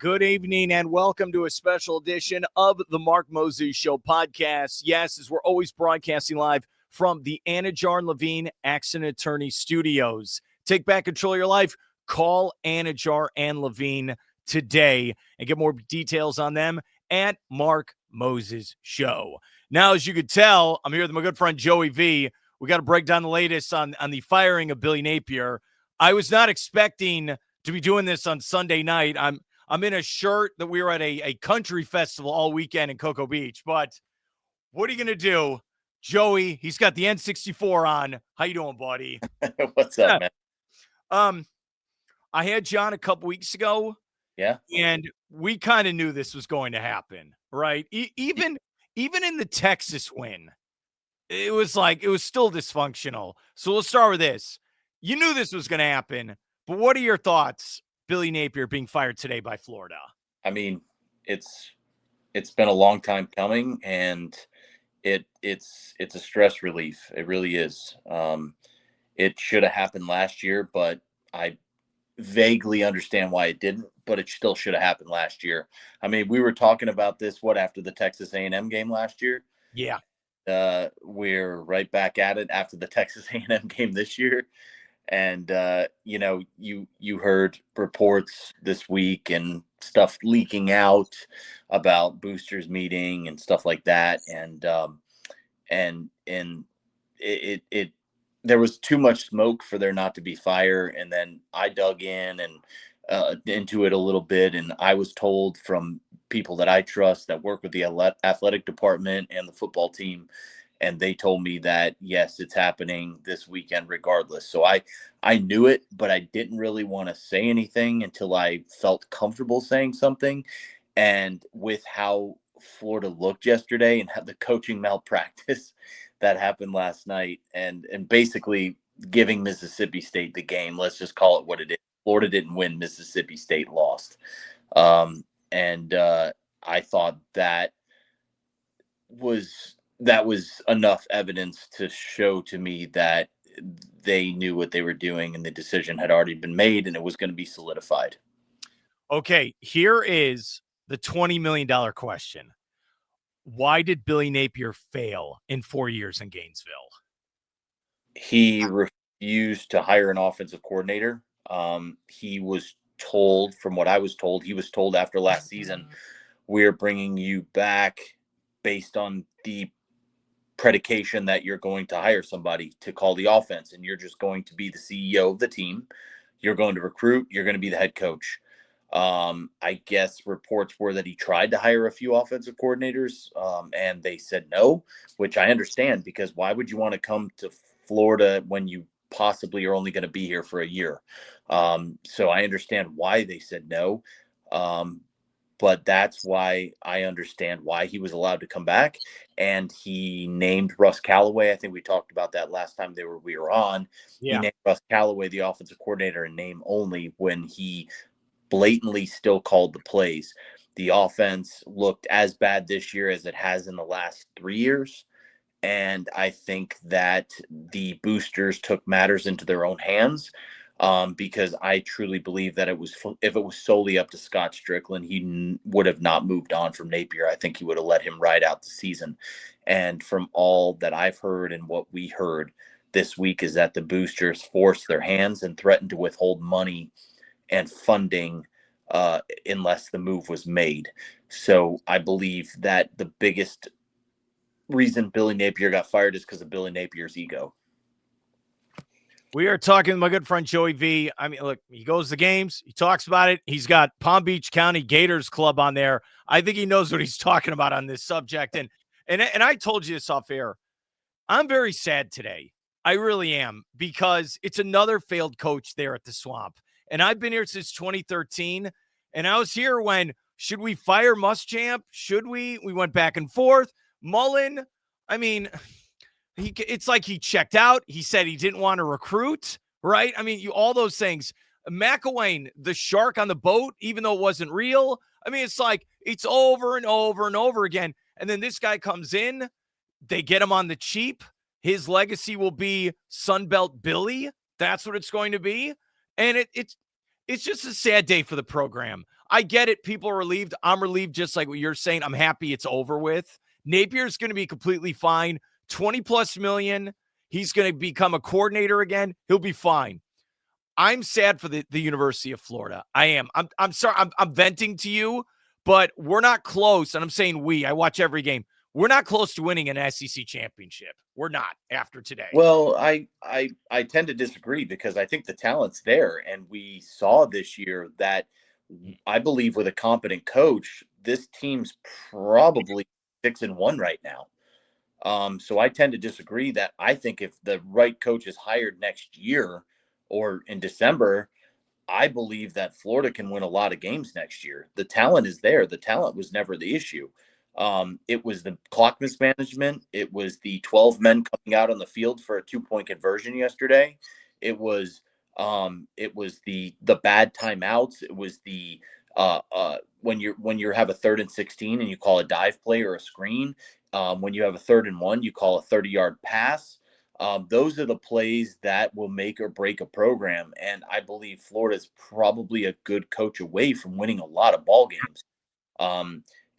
Good evening and welcome to a special edition of the Mark Moses Show podcast. Yes, as we're always broadcasting live from the Anidjar and Levine Accident Attorney Studios. Take back control of your life. Call Anidjar and Levine today and get more details on them at Mark Moses Show. Now, as you could tell, I'm here with my good friend Joey V. We got to break down the latest on the firing of Billy Napier. I was not expecting to be doing this on Sunday night. I'm in a shirt that we were at a country festival all weekend in Cocoa Beach. But what are you going to do? Joey, he's got the N64 on. How you doing, buddy? What's up, man? I had John a couple weeks ago. Yeah. And we kind of knew this was going to happen, right? Even in the Texas win, it was still dysfunctional. So we'll start with this. You knew this was going to happen, but what are your thoughts? Billy Napier being fired today by Florida. I mean, it's been a long time coming, and it's a stress relief. It really is. It should have happened last year, but I vaguely understand why it didn't. But it still should have happened last year. I mean, we were talking about this after the Texas A&M game last year. Yeah. We're right back at it after the Texas A&M game this year. And, you heard reports this week and stuff leaking out about boosters meeting and stuff like that. And there was too much smoke for there not to be fire. And then I dug in and into it a little bit. And I was told from people that I trust that work with the athletic department and the football team, and they told me that, yes, it's happening this weekend regardless. So I knew it, but I didn't really want to say anything until I felt comfortable saying something. And with how Florida looked yesterday and how the coaching malpractice that happened last night and basically giving Mississippi State the game, let's just call it what it is. Florida didn't win, Mississippi State lost. I thought that was enough evidence to show to me that they knew what they were doing and the decision had already been made and it was going to be solidified. Okay, here is the $20 million question. Why did Billy Napier fail in 4 years in Gainesville? He refused to hire an offensive coordinator. He was told, from what I was told, he was told after last season, we're bringing you back based on the predication that you're going to hire somebody to call the offense and you're just going to be the CEO of the team. You're going to recruit. You're going to be the head coach. I guess reports were that he tried to hire a few offensive coordinators and they said no, which I understand, because why would you want to come to Florida when you possibly are only going to be here for a year? So I understand why they said no. But that's why I understand why he was allowed to come back. And he named Russ Callaway. I think we talked about that last time we were on. Yeah. He named Russ Callaway the offensive coordinator in name only when he blatantly still called the plays. The offense looked as bad this year as it has in the last 3 years. And I think that the boosters took matters into their own hands. Because I truly believe that if it was solely up to Scott Strickland, he would have not moved on from Napier. I think he would have let him ride out the season. And from all that I've heard and what we heard this week is that the boosters forced their hands and threatened to withhold money and funding unless the move was made. So I believe that the biggest reason Billy Napier got fired is because of Billy Napier's ego. We are talking to my good friend Joey V. I mean, look, he goes to games. He talks about it. He's got Palm Beach County Gators Club on there. I think he knows what he's talking about on this subject. And I told you this off air. I'm very sad today. I really am, because it's another failed coach there at the Swamp. And I've been here since 2013. And I was here when, should we fire Muschamp? Should we? We went back and forth. Mullen, I mean, it's like he checked out. He said he didn't want to recruit, right? I mean, all those things. McElwain, the shark on the boat, even though it wasn't real. I mean, it's like it's over and over and over again. And then this guy comes in. They get him on the cheap. His legacy will be Sunbelt Billy. That's what it's going to be. And it's just a sad day for the program. I get it. People are relieved. I'm relieved, just like what you're saying. I'm happy it's over with. Napier's going to be completely fine. 20 plus million. He's going to become a coordinator again. He'll be fine. I'm sad for the University of Florida. I am. I'm sorry. I'm venting to you, but we're not close. And I'm saying I watch every game. We're not close to winning an SEC championship. We're not after today. Well, I tend to disagree because I think the talent's there, and we saw this year that I believe with a competent coach, this team's probably 6-1 right now. So I tend to disagree that I think if the right coach is hired next year or in December, I believe that Florida can win a lot of games next year. The talent is there. The talent was never the issue. It was the clock mismanagement. It was the 12 men coming out on the field for a 2-point conversion yesterday. It was the bad timeouts. It was the when you have a 3rd and 16 and you call a dive play or a screen. When you have a 3rd and 1, you call a 30-yard pass. Those are the plays that will make or break a program. And I believe Florida is probably a good coach away from winning a lot of ball games.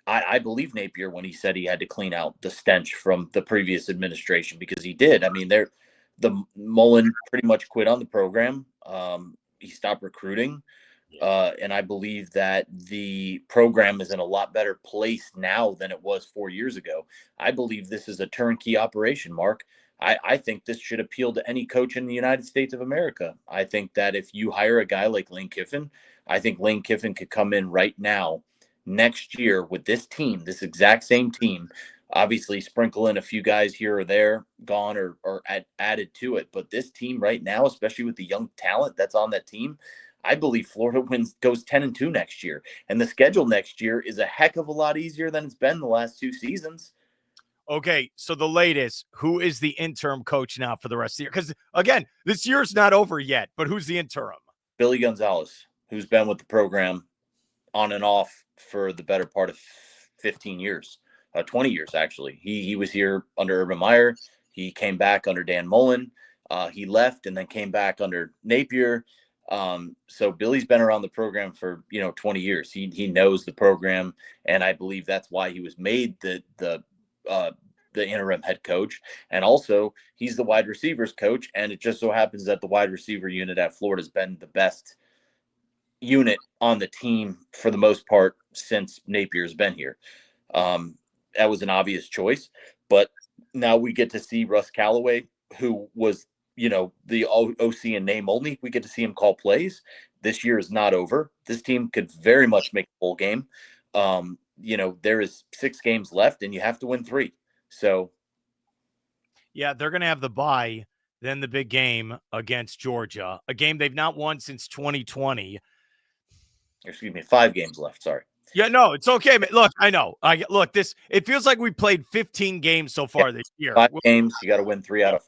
I believe Napier when he said he had to clean out the stench from the previous administration, because he did. I mean, the Mullen pretty much quit on the program. He stopped recruiting. And I believe that the program is in a lot better place now than it was 4 years ago. I believe this is a turnkey operation, Mark. I think this should appeal to any coach in the United States of America. I think that if you hire a guy like Lane Kiffin, I think Lane Kiffin could come in right now, next year, with this team, this exact same team, obviously sprinkle in a few guys here or there, gone or added to it. But this team right now, especially with the young talent that's on that team, I believe Florida goes 10-2 next year. And the schedule next year is a heck of a lot easier than it's been the last 2 seasons. Okay, so the latest, who is the interim coach now for the rest of the year? Because, again, this year's not over yet, but who's the interim? Billy Gonzalez, who's been with the program on and off for the better part of 15 years, 20 years, actually. He was here under Urban Meyer. He came back under Dan Mullen. He left and then came back under Napier. So Billy's been around the program for 20 years. He knows the program, and I believe that's why he was made the interim head coach. And also, he's the wide receivers coach, and it just so happens that the wide receiver unit at Florida has been the best unit on the team for the most part since Napier's been here. That was an obvious choice, but now we get to see Russ Callaway, who was the OC in name only. We get to see him call plays. This year is not over. This team could very much make a bowl game. There is 6 games left, and you have to win 3. So, yeah, they're going to have the bye, then the big game against Georgia, a game they've not won since 2020. Excuse me, 5 games left. Sorry. Yeah, no, it's okay, man. Look, I know. It feels like we played 15 games so far this year. 5 games, you got to win 3 out of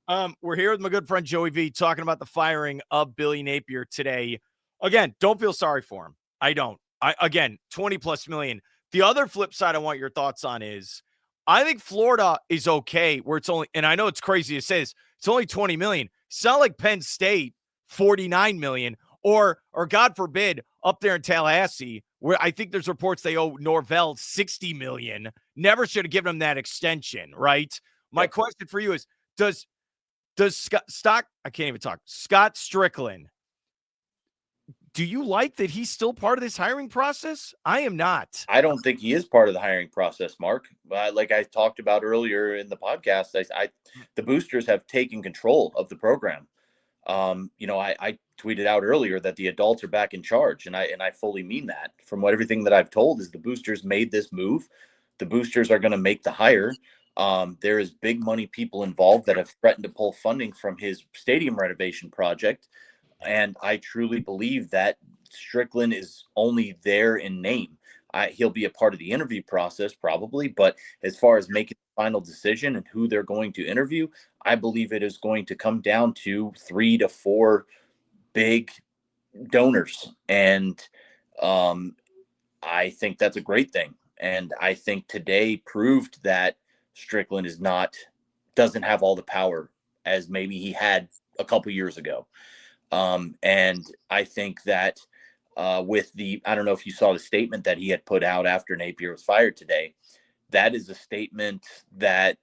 5. We're here with my good friend Joey V talking about the firing of Billy Napier today. Again, don't feel sorry for him. I don't. 20 plus million. The other flip side I want your thoughts on is I think Florida is okay where it's only, and I know it's crazy to say this, it's only 20 million. It's not like Penn State, 49 million, or God forbid, up there in Tallahassee, where I think there's reports they owe Norvell 60 million. Never should have given him that extension, right? My question for you is, does Scott Strickland, do you like that he's still part of this hiring process? I am not. I don't think he is part of the hiring process, Mark. Like I talked about earlier in the podcast, the boosters have taken control of the program. I tweeted out earlier that the adults are back in charge, and I fully mean that. From everything that I've told is the boosters made this move. The boosters are going to make the hire. There is big money people involved that have threatened to pull funding from his stadium renovation project. And I truly believe that Strickland is only there in name. He'll be a part of the interview process probably, but as far as making the final decision and who they're going to interview, I believe it is going to come down to 3 to 4 big donors. And I think that's a great thing. And I think today proved that Strickland doesn't have all the power as maybe he had a couple years ago. And I think that with I don't know if you saw the statement that he had put out after Napier was fired today. That is a statement that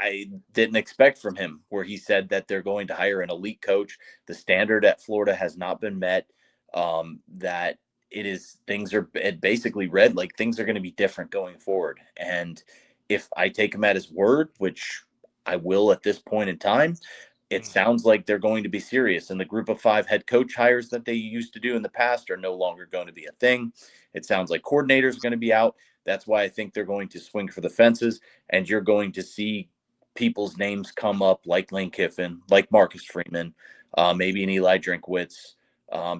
I didn't expect from him, where he said that they're going to hire an elite coach. The standard at Florida has not been met. That it basically read like things are going to be different going forward. And if I take him at his word, which I will at this point in time, it sounds like they're going to be serious. And the group of 5 head coach hires that they used to do in the past are no longer going to be a thing. It sounds like coordinators are going to be out. That's why I think they're going to swing for the fences, and you're going to see people's names come up like Lane Kiffin, like Marcus Freeman, maybe an Eli Drinkwitz,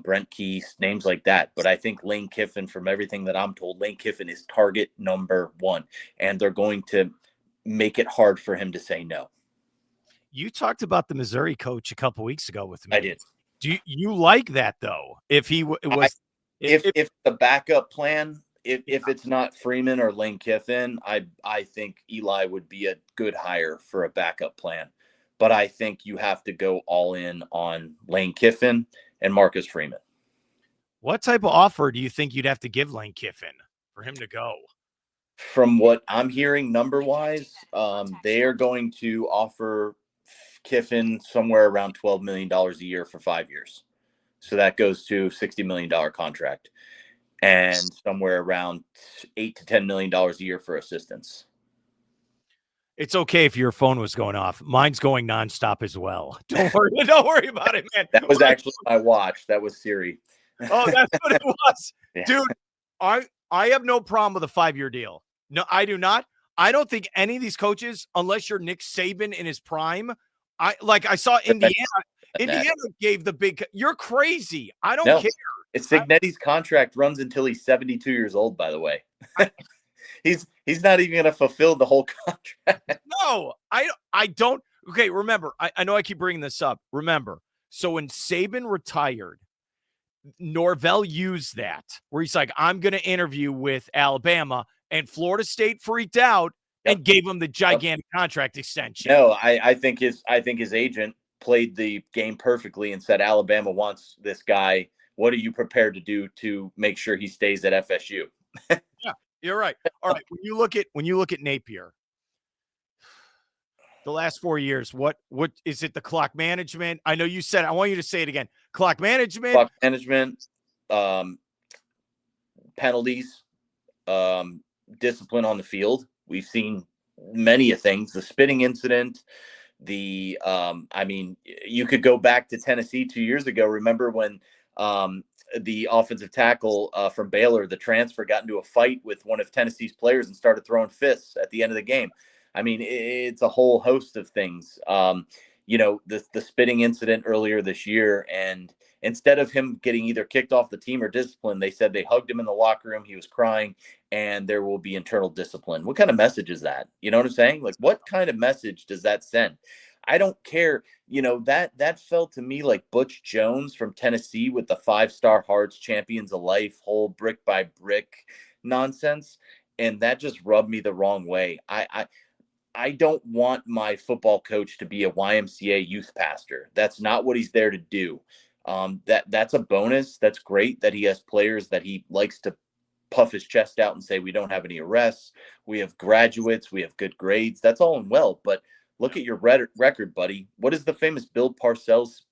Brent Keese, names like that. But I think Lane Kiffin, from everything that I'm told, Lane Kiffin is target number 1, and they're going to make it hard for him to say no. You talked about the Missouri coach a couple weeks ago with me. I did. Do you like that though? If he was, if the backup plan, if it's not Freeman or Lane Kiffin, I think Eli would be a good hire for a backup plan. But I think you have to go all in on Lane Kiffin and Marcus Freeman. What type of offer do you think you'd have to give Lane Kiffin for him to go? From what I'm hearing number-wise, they are going to offer Kiffin somewhere around $12 million a year for 5 years. So that goes to $60 million contract, and somewhere around $8 to $10 million a year for assistants. It's okay if your phone was going off. Mine's going nonstop as well. Don't worry about it, man. That was actually my watch. That was Siri. Oh, that's what it was. Yeah. Dude, I have no problem with a 5-year deal. No, I do not. I don't think any of these coaches, unless you're Nick Saban in his prime, I saw Indiana. Indiana gave the big. You're crazy. I don't care. It's Signetti's contract runs until he's 72 years old, by the way. He's not even going to fulfill the whole contract. No, I don't. Okay, remember, I know I keep bringing this up. Remember, so when Saban retired, Norvell used that, where he's like, I'm going to interview with Alabama, and Florida State freaked out and gave him the gigantic contract extension. No, I think his agent played the game perfectly and said, Alabama wants this guy. What are you prepared to do to make sure he stays at FSU? Yeah, you're right. All right. When you look at Napier, the last 4 years, what is it? The clock management? I know you said, I want you to say it again. Clock management, penalties, discipline on the field. We've seen many of things. The spitting incident, you could go back to Tennessee 2 years ago. Remember when the offensive tackle from Baylor, the transfer, got into a fight with one of Tennessee's players and started throwing fists at the end of the game? I mean, it's a whole host of things. The spitting incident earlier this year, and instead of him getting either kicked off the team or disciplined, they said they hugged him in the locker room. He was crying, and there will be internal discipline. What kind of message is that? You know what I'm saying? Like, what kind of message does that send? I don't care. That felt to me like Butch Jones from Tennessee with the 5-star Hearts champions of life, whole brick by brick nonsense. And that just rubbed me the wrong way. I don't want my football coach to be a YMCA youth pastor. That's not what he's there to do. That's a bonus. That's great that he has players that he likes to puff his chest out and say, we don't have any arrests. We have graduates. We have good grades. That's all and well. But look at your record, buddy. What is the famous Bill Parcells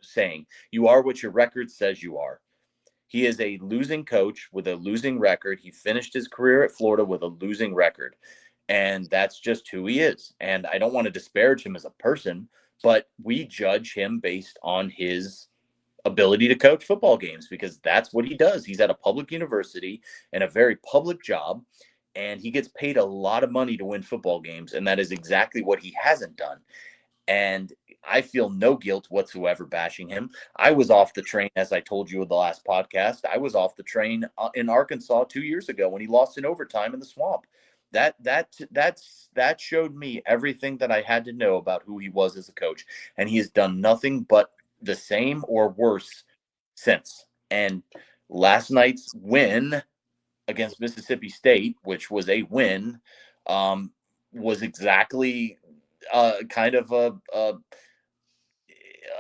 saying? You are what your record says you are. He is a losing coach with a losing record. He finished his career at Florida with a losing record. And that's just who he is. And I don't want to disparage him as a person, but we judge him based on his ability to coach football games, because that's what he does. He's at a public university and a very public job, and he gets paid a lot of money to win football games. And that is exactly what he hasn't done. And I feel no guilt whatsoever bashing him. I was off the train, as I told you in the last podcast. I was off the train in Arkansas 2 years ago when he lost in overtime in the swamp. That showed me everything that I had to know about who he was as a coach, and he has done nothing but the same or worse since. And last night's win against Mississippi State, which was a win, was exactly kind of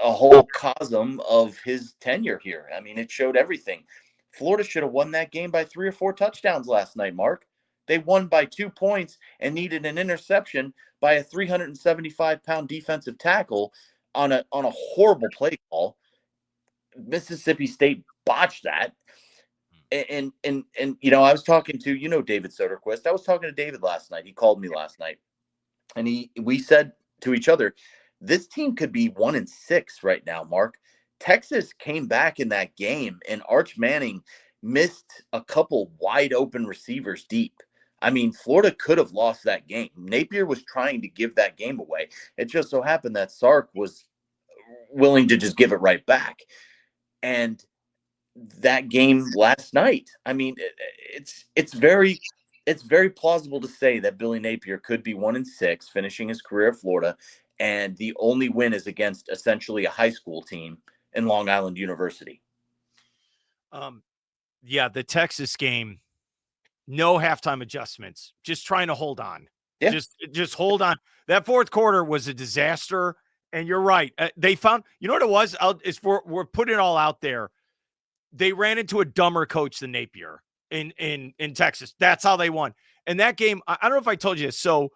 a whole cosm of his tenure here. I mean, it showed everything. Florida should have won that game by 3 or 4 touchdowns last night, Mark. They won by 2 points and needed an interception by a 375-pound defensive tackle on a horrible play call. Mississippi State botched that. And I was talking to, David Soderquist. I was talking to David last night. He called me last night. And we said to each other, this team could be 1-6 right now, Mark. Texas came back in that game, and Arch Manning missed a couple wide open receivers deep. I mean, Florida could have lost that game. Napier was trying to give that game away. It just so happened that Sark was willing to just give it right back. And that game last night, I mean, it's very plausible to say that Billy Napier could be 1-6, finishing his career at Florida, and the only win is against essentially a high school team in Long Island University. Yeah, the Texas game, no halftime adjustments, just trying to hold on. Yeah. Just hold on. That fourth quarter was a disaster, and you're right. They found, you know what it was? We're putting it all out there. They ran into a dumber coach than Napier in Texas. That's how they won. And that game, I don't know if I told you this. So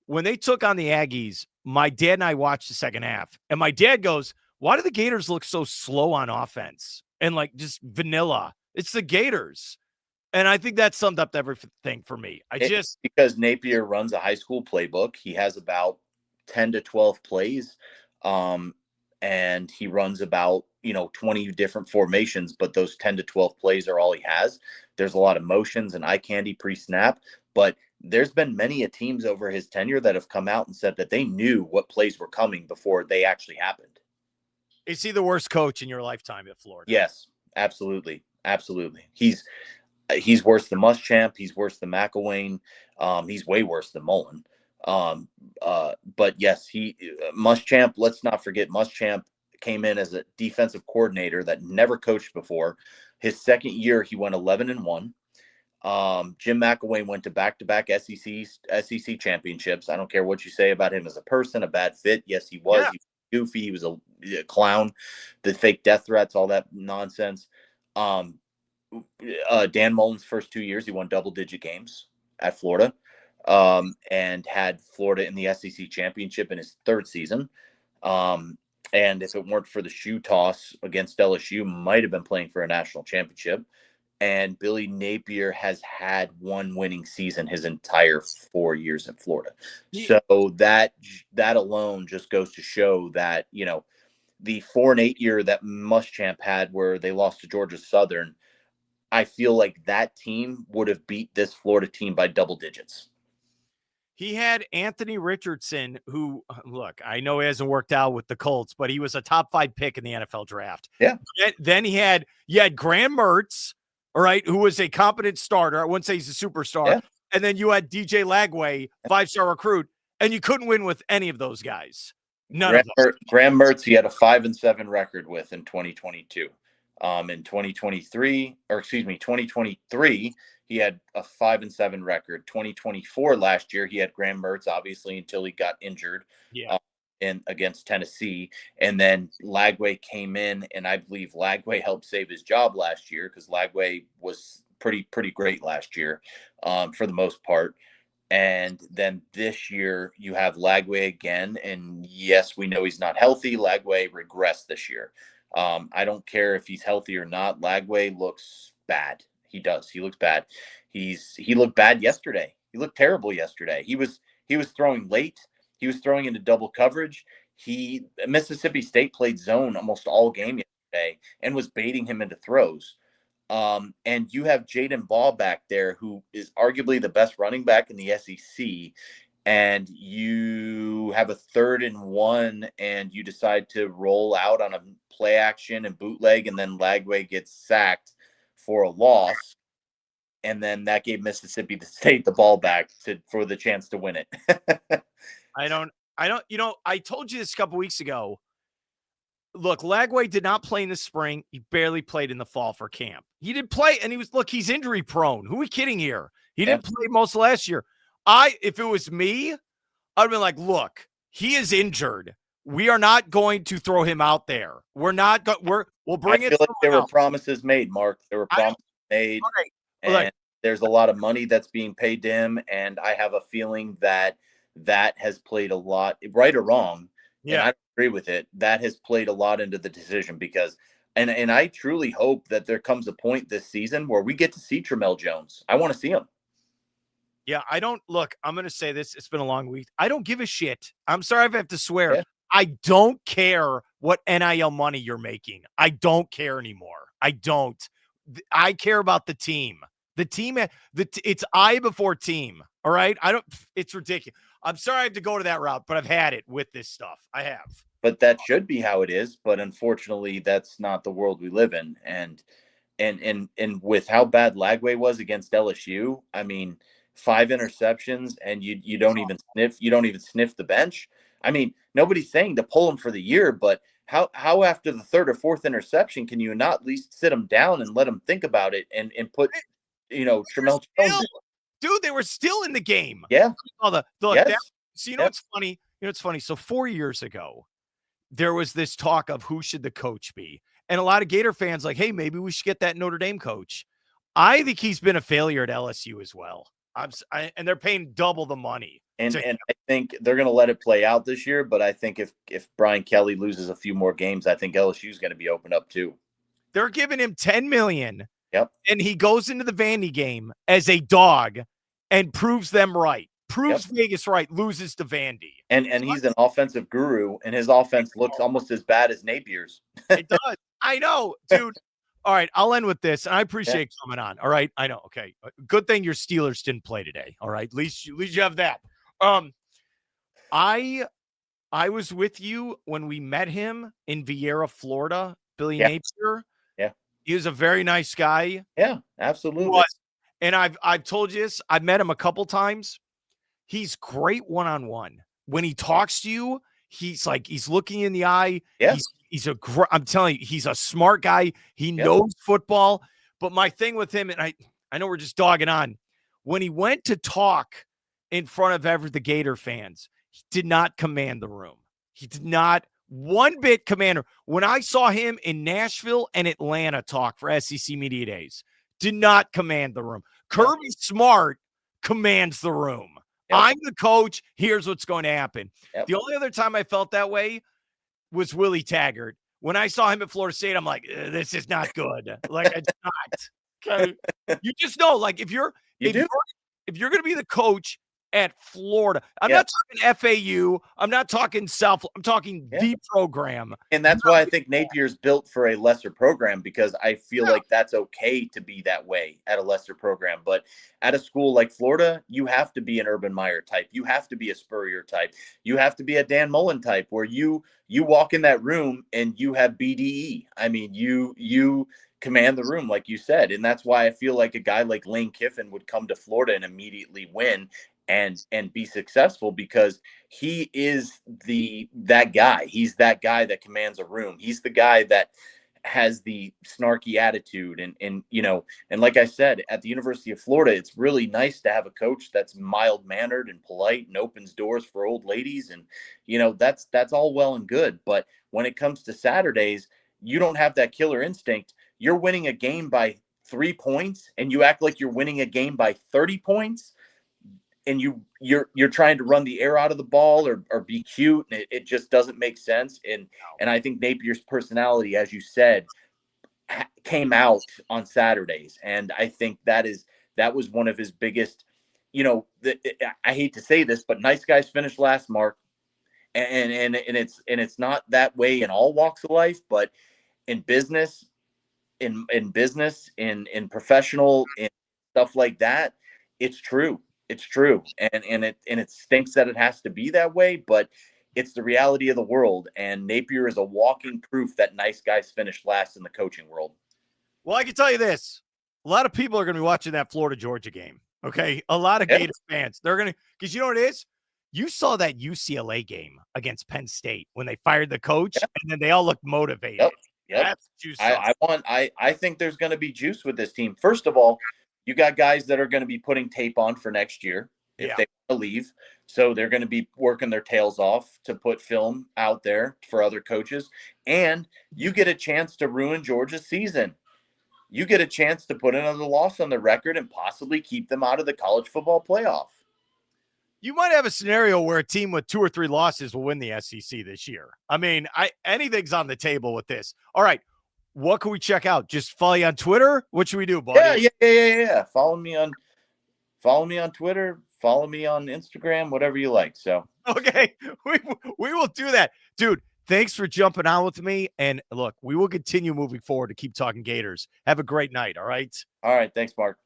when they took on the Aggies, my dad and I watched the second half, and my dad goes, why do the Gators look so slow on offense and like just vanilla? It's the Gators. And I think that summed up everything for me. Because Napier runs a high school playbook. He has about 10 to 12 plays. And he runs about, 20 different formations, but those 10 to 12 plays are all he has. There's a lot of motions and eye candy pre-snap, but there's been many teams over his tenure that have come out and said that they knew what plays were coming before they actually happened. Is he the worst coach in your lifetime at Florida? Yes, absolutely. Absolutely. He's worse than Muschamp. He's worse than McElwain. He's way worse than Mullen. But yes, Muschamp, let's not forget, Muschamp came in as a defensive coordinator that never coached before. His second year, he went 11-1. Jim McElwain went to back-to-back SEC championships. I don't care what you say about him as a person, a bad fit. Yes, he was. Yeah. He was goofy. He was a clown. The fake death threats, all that nonsense. Dan Mullen's first 2 years, he won double-digit games at Florida, and had Florida in the SEC championship in his third season. And if it weren't for the shoe toss against LSU, might have been playing for a national championship. And Billy Napier has had one winning season his entire 4 years in Florida. Yeah. So that alone just goes to show that, the 4-8 year that Muschamp had where they lost to Georgia Southern, I feel like that team would have beat this Florida team by double digits. He had Anthony Richardson, who, look, I know he hasn't worked out with the Colts, but he was a top 5 pick in the NFL draft. Yeah. Then you had Graham Mertz, all right, who was a competent starter. I wouldn't say he's a superstar. Yeah. And then you had DJ Lagway, 5-star recruit, and you couldn't win with any of those guys. None of them. Graham Mertz, he had a 5-7 record with in 2022. In 2023, he had a 5-7 record. 2024 last year, he had Graham Mertz, obviously, until he got injured. Yeah. Against Tennessee. And then Lagway came in, and I believe Lagway helped save his job last year because Lagway was pretty great last year, for the most part. And then this year you have Lagway again. And yes, we know he's not healthy. Lagway regressed this year. I don't care if he's healthy or not. Lagway looks bad. He does. He looks bad. He looked bad yesterday. He looked terrible yesterday. He was throwing late. He was throwing into double coverage. Mississippi State played zone almost all game yesterday and was baiting him into throws. And you have Jaden Ball back there, who is arguably the best running back in the SEC. And you have a 3rd and 1, and you decide to roll out on a play action and bootleg, and then Lagway gets sacked for a loss. And then that gave Mississippi State the ball back for the chance to win it. I don't, I told you this a couple weeks ago. Look, Lagway did not play in the spring. He barely played in the fall for camp. He did play, and he's injury prone. Who are we kidding here? He didn't play most of last year. If it was me, I'd been like, look, he is injured. we are not going to throw him out there. We're not we'll bring I it feel like there were out. promises made, Mark. There were promises made, Okay. and there's a lot of money that's being paid to him. And I have a feeling that that has played a lot, right or wrong. And Yeah. I agree with it. That has played a lot into the decision because, and I truly hope that there comes a point this season where we get to see Tramel Jones. I want to see him. Yeah, I don't look. I'm going to say this. It's been a long week. I don't give a shit. I'm sorry if I have to swear. Yeah. I don't care what NIL money you're making. I don't care anymore. I don't. I care about the team. The team, it's I before team. All right. I don't, it's ridiculous. I'm sorry I have to go to that route, but I've had it with this stuff. I have. But that should be how it is. But unfortunately, that's not the world we live in. And with how bad Lagway was against LSU, I mean, 5 interceptions and you don't even sniff the bench. I mean, nobody's saying to pull him for the year, but how after the third or fourth interception can you not at least sit him down and let him think about it and put Tramel Jones? Dude, they were still in the game. Yeah. Yes. So Yes. what's funny? You know what's funny? So 4 years ago, there was this talk of who should the coach be. And a lot of Gator fans like, hey, maybe we should get that Notre Dame coach. I think he's been a failure at LSU as well. And they're paying double the money. And I think they're going to let it play out this year. But I think if Brian Kelly loses a few more games, I think LSU is going to be opened up too. They're giving him $10 million. Yep. And he goes into the Vandy game as a dog and proves them right. Proves Vegas right, loses to Vandy. And he's an offensive guru, and his offense looks almost as bad as Napier's. It does. I know, dude. All right, I'll end with this, and I appreciate coming on. All right, I know. Okay, good thing your Steelers didn't play today. All right, at least you have that. I was with you when we met him in Vieira, Florida. Billy Napier. Yeah, he was a very nice guy. Yeah, absolutely. And I've told you this. I've met him a couple times. He's great one-on-one. When he talks to you, he's looking in the eye. Yeah. I'm telling you, he's a smart guy. He knows football. But my thing with him, and I know we're just dogging on, when he went to talk in front of the Gator fans, he did not command the room. He did not one bit command. When I saw him in Nashville and Atlanta talk for SEC Media Days, did not command the room. Kirby Smart commands the room. Yep. I'm the coach. Here's what's going to happen. Yep. The only other time I felt that way was Willie Taggart. When I saw him at Florida State, I'm like, this is not good. Like, it's not. Okay. You just know, like, if you're going to be the coach at Florida, I'm not talking FAU. I'm not talking South. I'm talking the program. And that's why I think Napier's built for a lesser program, because I feel like that's okay to be that way at a lesser program. But at a school like Florida, you have to be an Urban Meyer type. You have to be a Spurrier type. You have to be a Dan Mullen type, where you walk in that room and you have BDE. I mean, you command the room, like you said. And that's why I feel like a guy like Lane Kiffin would come to Florida and immediately win and be successful, because he is that guy. He's that guy that commands a room. He's the guy that has the snarky attitude. And like I said, at the University of Florida, it's really nice to have a coach that's mild-mannered and polite and opens doors for old ladies. And, that's all well and good. But when it comes to Saturdays, you don't have that killer instinct. You're winning a game by 3 points and you act like you're winning a game by 30 points. And you're trying to run the air out of the ball or be cute, and it just doesn't make sense. And I think Napier's personality, as you said, came out on Saturdays, and I think that was one of his biggest. I hate to say this, but nice guys finish last, Mark, and it's not that way in all walks of life, but in business, in professional, in stuff like that, it's true. It's true. And it stinks that it has to be that way, but it's the reality of the world. And Napier is a walking proof that nice guys finish last in the coaching world. Well, I can tell you this. A lot of people are going to be watching that Florida-Georgia game. Okay. A lot of Gators fans. They're going to, because you know what it is? You saw that UCLA game against Penn State when they fired the coach and then they all looked motivated. Yep. I think there's going to be juice with this team. First of all, you got guys that are going to be putting tape on for next year. if Yeah. they want to leave. So they're going to be working their tails off to put film out there for other coaches. And you get a chance to ruin Georgia's season. You get a chance to put another loss on the record and possibly keep them out of the college football playoff. You might have a scenario where a team with 2 or 3 losses will win the SEC this year. I mean, anything's on the table with this. All right. What can we check out? Just follow you on Twitter? What should we do, buddy? Yeah. Follow me on Twitter, follow me on Instagram, whatever you like. So Okay. We will do that. Dude, thanks for jumping on with me. And look, we will continue moving forward to keep talking Gators. Have a great night. All right. all right, thanks, Mark.